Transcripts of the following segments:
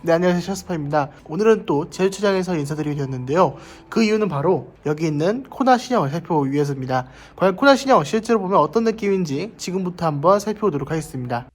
네, 안녕하세요. 샤스파입니다. 오늘은 또 제주차장에서 인사드리게 되었는데요. 그 이유는 바로 여기 있는 코나 신형을 살펴보기 위해서입니다. 과연 코나 신형 실제로 보면 어떤 느낌인지 지금부터 한번 살펴보도록 하겠습니다.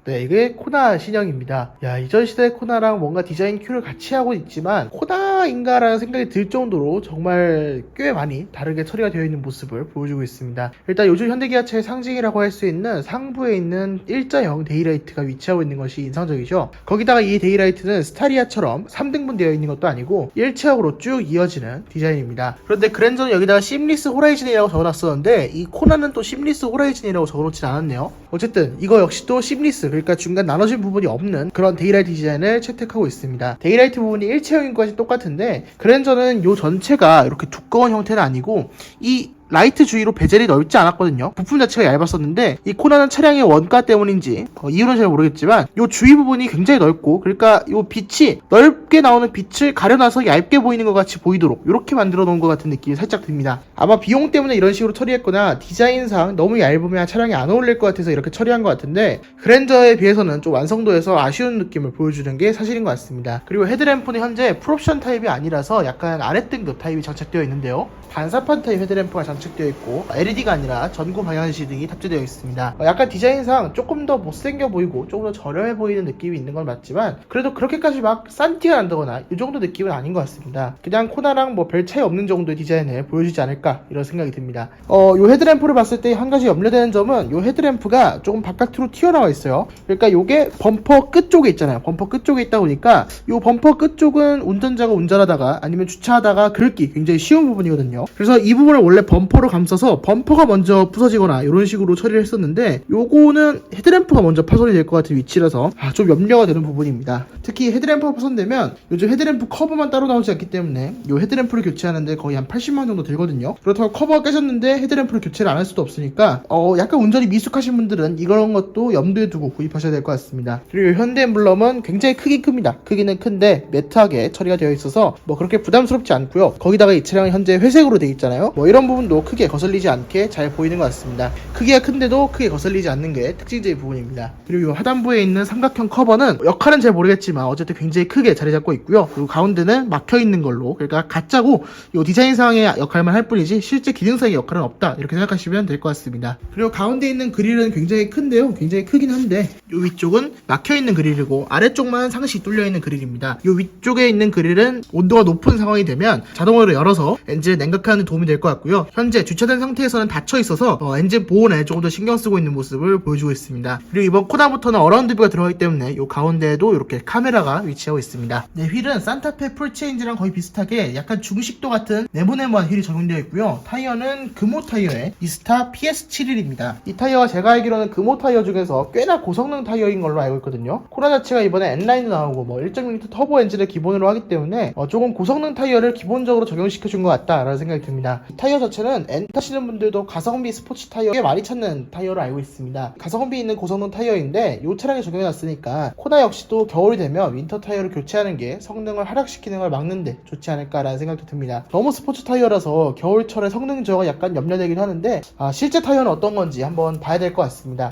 네, 이게 코나 신형입니다. 야, 이전 시대 코나랑 뭔가 디자인 큐를 같이 하고 있지만 코나인가라는 생각이 들 정도로 정말 꽤 많이 다르게 처리가 되어 있는 모습을 보여주고 있습니다. 일단 요즘 현대기아차의 상징이라고 할 수 있는 상부에 있는 일자형 데이라이트가 위치하고 있는 것이 인상적이죠. 거기다가 이 데이라이트는 스타리아처럼 3등분 되어 있는 것도 아니고 일체형으로 쭉 이어지는 디자인입니다. 그런데 그랜저는 여기다가 심리스 호라이즌이라고 적어놨었는데 이 코나는 또 심리스 호라이즌이라고 적어놓진 않았네요. 어쨌든 이거 역시 또 심리스, 그러니까 중간 나눠진 부분이 없는 그런 데이라이트 디자인을 채택하고 있습니다. 데이라이트 부분이 일체형인 것이 똑같은데 그랜저는 요 전체가 이렇게 두꺼운 형태는 아니고 이 라이트 주위로 베젤이 넓지 않았거든요. 부품 자체가 얇았었는데 이 코나는 차량의 원가 때문인지 이유는 잘 모르겠지만 요 주위 부분이 굉장히 넓고, 그러니까 요 빛이 넓게 나오는 빛을 가려놔서 얇게 보이는 것 같이 보이도록 이렇게 만들어 놓은 것 같은 느낌이 살짝 듭니다. 아마 비용 때문에 이런 식으로 처리했거나 디자인상 너무 얇으면 차량에 안 어울릴 것 같아서 이렇게 처리한 것 같은데 그랜저에 비해서는 좀 완성도에서 아쉬운 느낌을 보여주는 게 사실인 것 같습니다. 그리고 헤드램프는 현재 풀옵션 타입이 아니라서 약간 아랫등급 타입이 장착되어 있는데요. 반사판 타입 헤드램프가 장착되어 있고 LED가 아니라 전구 방향시 등이 탑재되어 있습니다. 약간 디자인상 조금 더 못생겨 보이고 조금 더 저렴해 보이는 느낌이 있는 건 맞지만 그래도 그렇게까지 막 싼 티가 난다거나 이 정도 느낌은 아닌 것 같습니다. 그냥 코나랑 뭐 별 차이 없는 정도의 디자인을 보여주지 않을까 이런 생각이 듭니다. 요 헤드램프를 봤을 때 한 가지 염려되는 점은 요 헤드램프가 조금 바깥으로 튀어나와 있어요. 그러니까 요게 범퍼 끝 쪽에 있잖아요. 범퍼 끝 쪽에 있다 보니까 요 범퍼 끝 쪽은 운전자가 운전하다가 아니면 주차하다가 긁기 굉장히 쉬운 부분이거든요. 그래서 이 부분을 원래 범퍼로 감싸서 범퍼가 먼저 부서지거나 이런 식으로 처리를 했었는데 요거는 헤드램프가 먼저 파손이 될 것 같은 위치라서 좀 염려가 되는 부분입니다. 특히 헤드램프가 파손되면 요즘 헤드램프 커버만 따로 나오지 않기 때문에 요 헤드램프를 교체하는데 거의 한 80만 정도 들거든요. 그렇다고 커버가 깨졌는데 헤드램프를 교체를 안 할 수도 없으니까 약간 운전이 미숙하신 분들은 이런 것도 염두에 두고 구입하셔야 될 것 같습니다. 그리고 현대 엠블럼은 굉장히 크긴 큽니다. 크기는 큰데 매트하게 처리가 되어 있어서 뭐 그렇게 부담스럽지 않고요. 거기다가 이 차량은 현재 회색으로 되어 있잖아요. 뭐 이런 부분도 크게 거슬리지 않게 잘 보이는 것 같습니다. 크기가 큰데도 크게 거슬리지 않는 게 특징적인 부분입니다. 그리고 하단부에 있는 삼각형 커버는 역할은 잘 모르겠지만 어쨌든 굉장히 크게 자리 잡고 있고요. 그리고 가운데는 막혀 있는 걸로, 그러니까 가짜고 이 디자인상의 역할만 할 뿐이지 실제 기능상의 역할은 없다 이렇게 생각하시면 될 것 같습니다. 그리고 가운데 있는 그릴은 굉장히 큰데요. 굉장히 크긴 한데 이 위쪽은 막혀 있는 그릴이고 아래쪽만 상시 뚫려 있는 그릴입니다. 이 위쪽에 있는 그릴은 온도가 높은 상황이 되면 자동으로 열어서 엔진을 냉각하는 데 도움이 될 것 같고요. 현재 주차된 상태에서는 닫혀 있어서 엔진 보온에 조금 더 신경 쓰고 있는 모습을 보여주고 있습니다. 그리고 이번 코나부터는 어라운드 뷰가 들어가기 때문에 이 가운데에도 이렇게 카메라가 위치하고 있습니다. 네, 휠은 산타페 풀체인지랑 거의 비슷하게 약간 중식도 같은 네모네모한 휠이 적용되어 있고요. 타이어는 금호 타이어의 이스타 PS71입니다. 이 타이어가 제가 알기로는 금호 타이어 중에서 꽤나 고성능 타이어인 걸로 알고 있거든요. 코나 자체가 이번에 N라인도 나오고 뭐 1.6L 터보 엔진을 기본으로 하기 때문에 조금 고성능 타이어를 기본적으로 적용시켜준 것 같다라는 생각이 듭니다. 이 타이어 자체는 N 타시는 분들도 가성비 스포츠 타이어 꽤 많이 찾는 타이어로 알고 있습니다. 가성비 있는 고성능 타이어인데 이 차량에 적용해놨으니까 코나 역시도 겨울이 되면 윈터 타이어를 교체하는 게 성능을 하락시키는 걸 막는데 좋지 않을까라는 생각도 듭니다. 너무 스포츠 타이어라서 겨울철에 성능 저하가 약간 염려되긴 하는데 실제 타이어는 어떤 건지 한번 봐야 될 것 같습니다.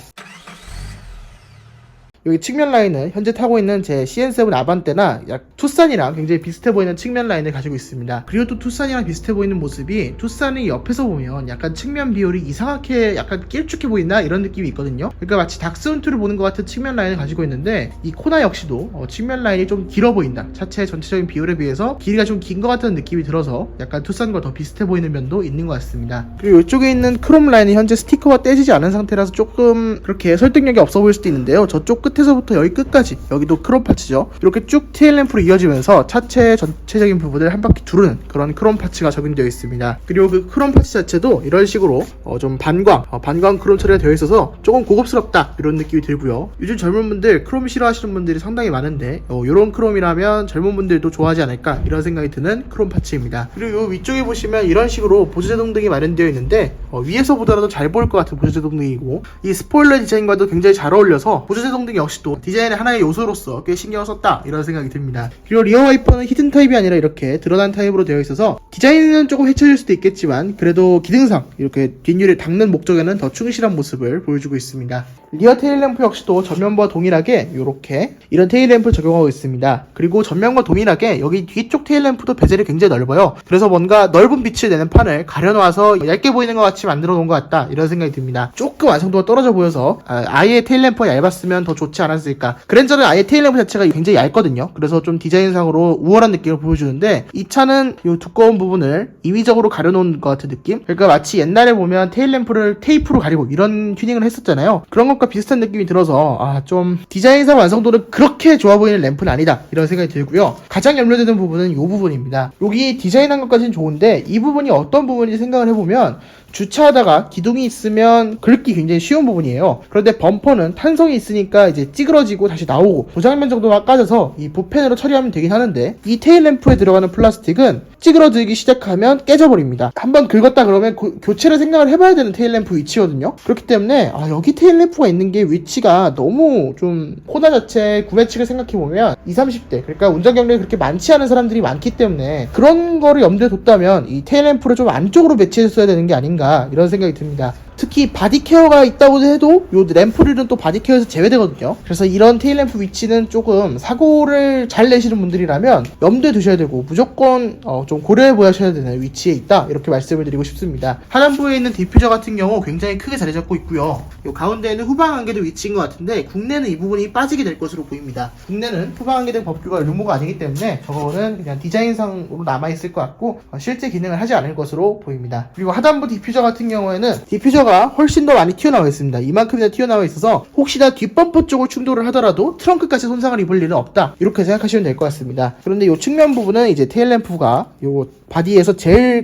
여기 측면 라인은 현재 타고 있는 제 CN7 아반떼나 투싼이랑 굉장히 비슷해 보이는 측면 라인을 가지고 있습니다. 그리고 또 투싼이랑 비슷해 보이는 모습이 투싼이 옆에서 보면 약간 측면 비율이 이상하게 약간 길쭉해 보인다 이런 느낌이 있거든요. 그러니까 마치 닥스훈트를 보는 것 같은 측면 라인을 가지고 있는데 이 코나 역시도 측면 라인이 좀 길어 보인다. 차체의 전체적인 비율에 비해서 길이가 좀 긴 것 같은 느낌이 들어서 약간 투싼과 더 비슷해 보이는 면도 있는 것 같습니다. 그리고 이쪽에 있는 크롬 라인이 현재 스티커가 떼지지 않은 상태라서 조금 그렇게 설득력이 없어 보일 수도 있는데요. 저쪽 끝에서부터 여기 끝까지 여기도 크롬 파츠죠. 이렇게 쭉 테일램프로 이어지면서 차체 전체적인 부분을 한 바퀴 두르는 그런 크롬 파츠가 적용되어 있습니다. 그리고 그 크롬 파츠 자체도 이런 식으로 좀 반광 크롬 처리가 되어 있어서 조금 고급스럽다 이런 느낌이 들고요. 요즘 젊은 분들 크롬 싫어하시는 분들이 상당히 많은데 이런 크롬이라면 젊은 분들도 좋아하지 않을까 이런 생각이 드는 크롬 파츠입니다. 그리고 이 위쪽에 보시면 이런 식으로 보조제동등이 마련되어 있는데 위에서 보더라도 잘 보일 것 같은 보조제동등이고 이 스포일러 디자인과도 굉장히 잘 어울려서 보조제동등 역시도 디자인의 하나의 요소로서 꽤 신경을 썼다 이런 생각이 듭니다. 그리고 리어 와이퍼는 히든 타입이 아니라 이렇게 드러난 타입으로 되어 있어서 디자인은 조금 해쳐질 수도 있겠지만 그래도 기능상 이렇게 뒷유리를 닦는 목적에는 더 충실한 모습을 보여주고 있습니다. 리어 테일램프 역시도 전면과 동일하게 이렇게 이런 테일램프를 적용하고 있습니다. 그리고 전면과 동일하게 여기 뒤쪽 테일램프도 베젤이 굉장히 넓어요. 그래서 뭔가 넓은 빛을 내는 판을 가려놔서 얇게 보이는 것 같이 만들어 놓은 것 같다 이런 생각이 듭니다. 조금 완성도가 떨어져 보여서 아예 테일램프가 얇았으면 더 좋지 않았을까. 그랜저는 아예 테일램프 자체가 굉장히 얇거든요. 그래서 좀 디자인상으로 우월한 느낌을 보여주는데 이 차는 이 두꺼운 부분을 임의적으로 가려놓은 것 같은 느낌? 그러니까 마치 옛날에 보면 테일램프를 테이프로 가리고 이런 튜닝을 했었잖아요. 그런 것과 비슷한 느낌이 들어서 좀 디자인상 완성도는 그렇게 좋아 보이는 램프는 아니다 이런 생각이 들고요. 가장 염려되는 부분은 이 부분입니다. 여기 디자인한 것까지는 좋은데 이 부분이 어떤 부분인지 생각을 해보면 주차하다가 기둥이 있으면 긁기 굉장히 쉬운 부분이에요. 그런데 범퍼는 탄성이 있으니까 이제 찌그러지고 다시 나오고 도장면 정도가 까져서 이 붓펜으로 처리하면 되긴 하는데 이 테일램프에 들어가는 플라스틱은 찌그러지기 시작하면 깨져버립니다. 한번 긁었다 그러면 교체를 생각을 해봐야 되는 테일램프 위치거든요. 그렇기 때문에 여기 테일램프가 있는 게 위치가 너무 좀 코나 자체 구매측을 생각해보면 20, 30대 그러니까 운전 경력이 그렇게 많지 않은 사람들이 많기 때문에 그런 거를 염두에 뒀다면 이 테일램프를 좀 안쪽으로 배치했어야 되는 게 아닌가 이런 생각이 듭니다. 특히 바디 케어가 있다고 해도 요 램프류는 또 바디 케어에서 제외되거든요. 그래서 이런 테일램프 위치는 조금 사고를 잘 내시는 분들이라면 염두에 두셔야 되고 무조건 좀 고려해 보셔야 되는 위치에 있다 이렇게 말씀을 드리고 싶습니다. 하단부에 있는 디퓨저 같은 경우 굉장히 크게 자리 잡고 있고요. 요 가운데에는 후방 안개도 위치인 것 같은데 국내는 이 부분이 빠지게 될 것으로 보입니다. 국내는 후방 안개등 법규가 의무가 아니기 때문에 저거는 그냥 디자인상으로 남아있을 것 같고 실제 기능을 하지 않을 것으로 보입니다. 그리고 하단부 디퓨저 같은 경우에는 디퓨저가 훨씬 더 많이 튀어나와 있습니다. 이만큼이나 튀어나와 있어서 혹시나 뒷범퍼 쪽을 충돌을 하더라도 트렁크까지 손상을 입을 일은 없다 이렇게 생각하시면 될 것 같습니다. 그런데 이 측면 부분은 이제 테일램프가 요 바디에서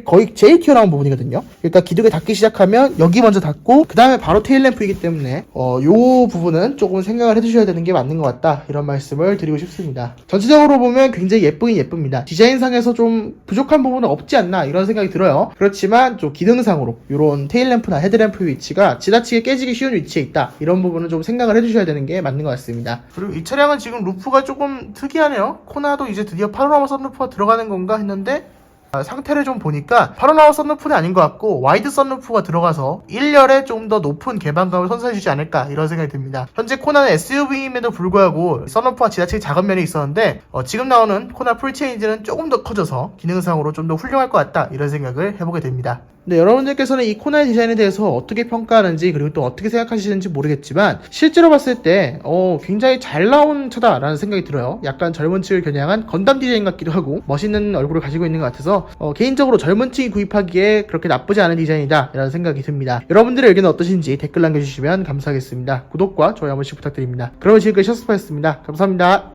거의 제일 튀어나온 부분이거든요. 그러니까 기둥에 닿기 시작하면 여기 먼저 닿고 그 다음에 바로 테일램프이기 때문에 요 부분은 조금 생각을 해주셔야 되는 게 맞는 것 같다 이런 말씀을 드리고 싶습니다. 전체적으로 보면 굉장히 예쁘긴 예쁩니다. 디자인상에서 좀 부족한 부분은 없지 않나 이런 생각이 들어요. 그렇지만 좀 기능상으로 이런 테일램프나 헤드램프 위치가 지나치게 깨지기 쉬운 위치에 있다 이런 부분은 좀 생각을 해주셔야 되는 게 맞는 것 같습니다. 그리고 이 차량은 지금 루프가 조금 특이하네요. 코나도 이제 드디어 파노라마 썬루프가 들어가는 건가 했는데 상태를 좀 보니까 파노라마 썬루프는 아닌 것 같고 와이드 썬루프가 들어가서 1열에 좀 더 높은 개방감을 선사해주지 않을까 이런 생각이 듭니다. 현재 코나는 SUV임에도 불구하고 썬루프가 지나치게 작은 면이 있었는데 지금 나오는 코나 풀체인지는 조금 더 커져서 기능상으로 좀 더 훌륭할 것 같다 이런 생각을 해보게 됩니다. 네, 여러분들께서는 이 코나의 디자인에 대해서 어떻게 평가하는지 그리고 또 어떻게 생각하시는지 모르겠지만 실제로 봤을 때 굉장히 잘 나온 차다라는 생각이 들어요. 약간 젊은 층을 겨냥한 건담 디자인 같기도 하고 멋있는 얼굴을 가지고 있는 것 같아서 개인적으로 젊은 층이 구입하기에 그렇게 나쁘지 않은 디자인이다 라는 생각이 듭니다. 여러분들의 의견은 어떠신지 댓글 남겨주시면 감사하겠습니다. 구독과 좋아요 한 번씩 부탁드립니다. 그러면 지금까지 셔스파였습니다. 감사합니다.